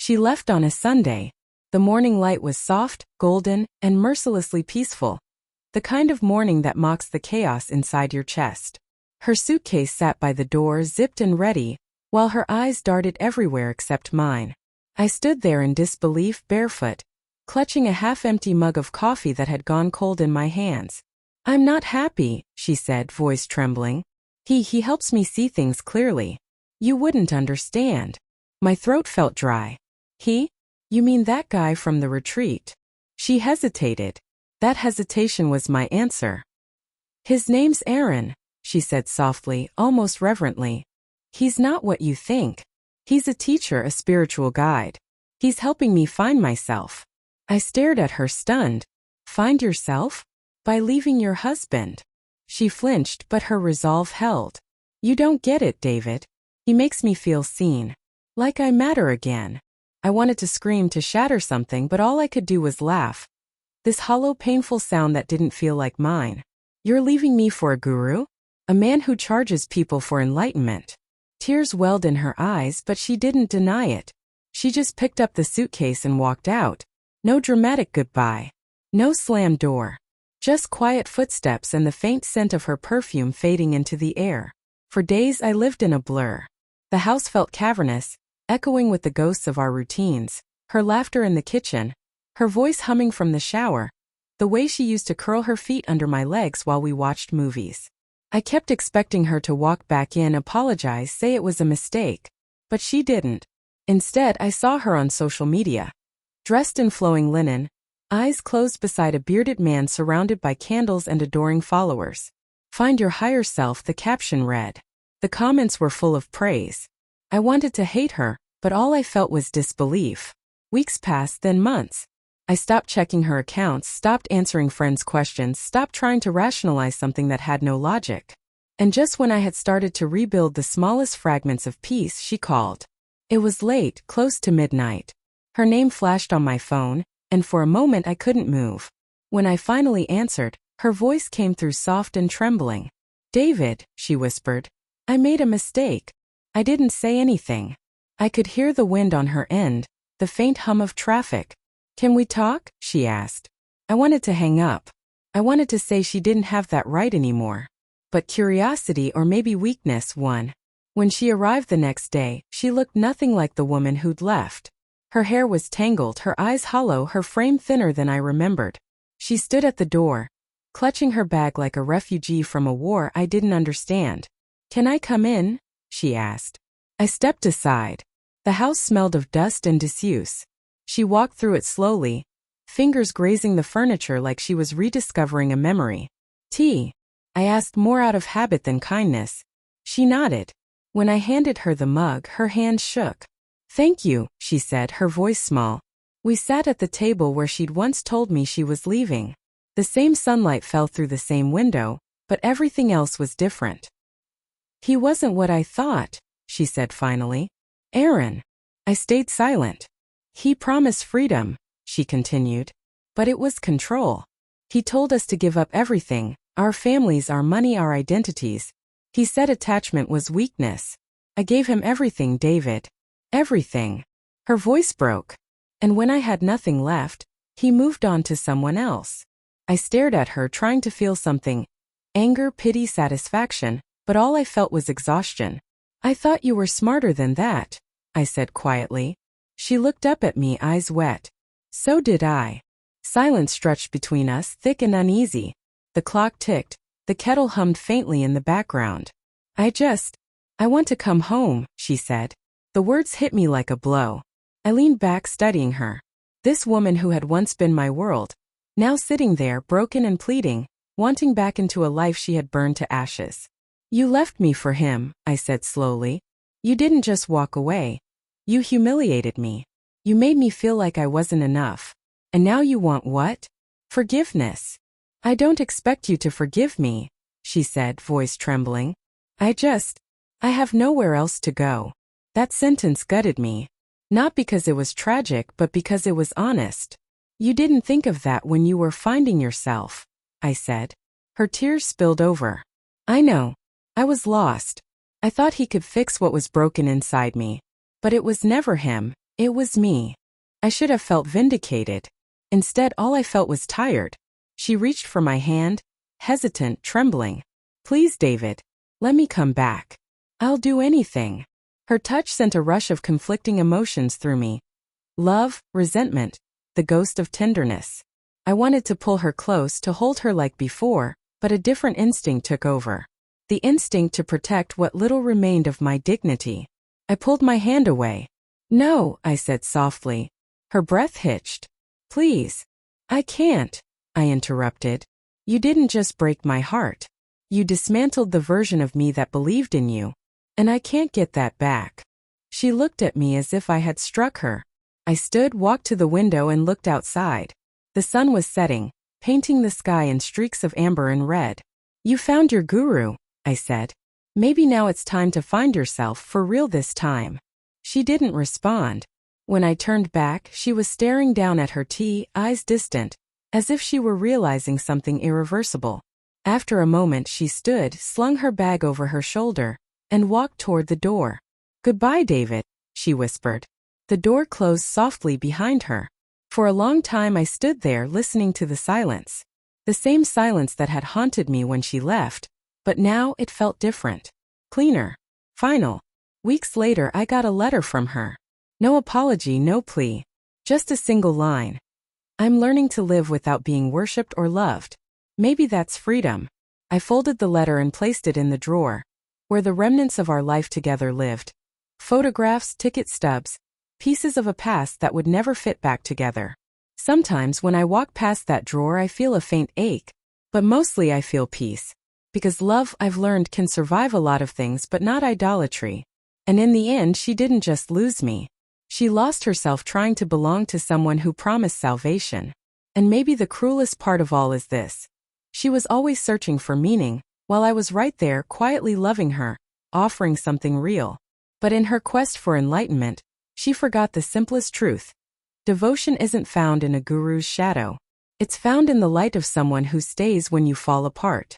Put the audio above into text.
She left on a Sunday. The morning light was soft, golden, and mercilessly peaceful. The kind of morning that mocks the chaos inside your chest. Her suitcase sat by the door, zipped and ready, while her eyes darted everywhere except mine. I stood there in disbelief, barefoot, clutching a half-empty mug of coffee that had gone cold in my hands. "I'm not happy," she said, voice trembling. He helps me see things clearly. You wouldn't understand." My throat felt dry. "He? You mean that guy from the retreat?" She hesitated. That hesitation was my answer. "His name's Aaron," she said softly, almost reverently. "He's not what you think. He's a teacher, a spiritual guide. He's helping me find myself." I stared at her, stunned. "Find yourself? By leaving your husband?" She flinched, but her resolve held. "You don't get it, David. He makes me feel seen. Like I matter again." I wanted to scream, to shatter something, but all I could do was laugh. This hollow, painful sound that didn't feel like mine. "You're leaving me for a guru? A man who charges people for enlightenment?" Tears welled in her eyes, but she didn't deny it. She just picked up the suitcase and walked out. No dramatic goodbye. No slammed door. Just quiet footsteps and the faint scent of her perfume fading into the air. For days I lived in a blur. The house felt cavernous, echoing with the ghosts of our routines. Her laughter in the kitchen, her voice humming from the shower, the way she used to curl her feet under my legs while we watched movies. I kept expecting her to walk back in, apologize, say it was a mistake. But she didn't. Instead, I saw her on social media. Dressed in flowing linen, eyes closed beside a bearded man surrounded by candles and adoring followers. "Find your higher self," the caption read. The comments were full of praise. I wanted to hate her, but all I felt was disbelief. Weeks passed, then months. I stopped checking her accounts, stopped answering friends' questions, stopped trying to rationalize something that had no logic. And just when I had started to rebuild the smallest fragments of peace, she called. It was late, close to midnight. Her name flashed on my phone, and for a moment I couldn't move. When I finally answered, her voice came through soft and trembling. "David," she whispered, "I made a mistake." I didn't say anything. I could hear the wind on her end, the faint hum of traffic. "Can we talk?" she asked. I wanted to hang up. I wanted to say she didn't have that right anymore. But curiosity, or maybe weakness, won. When she arrived the next day, she looked nothing like the woman who'd left. Her hair was tangled, her eyes hollow, her frame thinner than I remembered. She stood at the door, clutching her bag like a refugee from a war I didn't understand. "Can I come in?" she asked. I stepped aside. The house smelled of dust and disuse. She walked through it slowly, fingers grazing the furniture like she was rediscovering a memory. "Tea?" I asked, more out of habit than kindness. She nodded. When I handed her the mug, her hand shook. "Thank you," she said, her voice small. We sat at the table where she'd once told me she was leaving. The same sunlight fell through the same window, but everything else was different. "He wasn't what I thought," she said finally. "Aaron." I stayed silent. "He promised freedom," she continued. "But it was control. He told us to give up everything, our families, our money, our identities. He said attachment was weakness. I gave him everything, David. Everything." Her voice broke. "And when I had nothing left, he moved on to someone else." I stared at her, trying to feel something. Anger, pity, satisfaction, but all I felt was exhaustion. "I thought you were smarter than that," I said quietly. She looked up at me, eyes wet. So did I. Silence stretched between us, thick and uneasy. The clock ticked. The kettle hummed faintly in the background. I want to come home," she said. The words hit me like a blow. I leaned back, studying her. This woman who had once been my world, now sitting there, broken and pleading, wanting back into a life she had burned to ashes. "You left me for him," I said slowly. "You didn't just walk away. You humiliated me. You made me feel like I wasn't enough. And now you want what? Forgiveness." "I don't expect you to forgive me," she said, voice trembling. I have nowhere else to go." That sentence gutted me. Not because it was tragic, but because it was honest. "You didn't think of that when you were finding yourself," I said. Her tears spilled over. "I know. I was lost. I thought he could fix what was broken inside me. But it was never him. It was me. I should have felt vindicated. Instead, all I felt was tired. She reached for my hand, hesitant, trembling. Please, David. Let me come back. I'll do anything. Her touch sent a rush of conflicting emotions through me. Love, resentment, the ghost of tenderness. I wanted to pull her close, to hold her like before, but a different instinct took over. The instinct to protect what little remained of my dignity. I pulled my hand away. No, I said softly. Her breath hitched. Please. I can't, I interrupted. You didn't just break my heart. You dismantled the version of me that believed in you. And I can't get that back. She looked at me as if I had struck her. I stood, walked to the window and looked outside. The sun was setting, painting the sky in streaks of amber and red. You found your guru, I said. Maybe now it's time to find yourself for real this time. She didn't respond. When I turned back, she was staring down at her tea, eyes distant, as if she were realizing something irreversible. After a moment she stood, slung her bag over her shoulder, and walked toward the door. Goodbye, David, she whispered. The door closed softly behind her. For a long time I stood there listening to the silence. The same silence that had haunted me when she left, but now it felt different. Cleaner. Final. Weeks later I got a letter from her. No apology, no plea. Just a single line. I'm learning to live without being worshipped or loved. Maybe that's freedom. I folded the letter and placed it in the drawer, where the remnants of our life together lived. Photographs, ticket stubs, pieces of a past that would never fit back together. Sometimes when I walk past that drawer I feel a faint ache, but mostly I feel peace. Because love, I've learned, can survive a lot of things but not idolatry. And in the end she didn't just lose me. She lost herself trying to belong to someone who promised salvation. And maybe the cruelest part of all is this. She was always searching for meaning, while I was right there quietly loving her, offering something real. But in her quest for enlightenment, she forgot the simplest truth. Devotion isn't found in a guru's shadow. It's found in the light of someone who stays when you fall apart.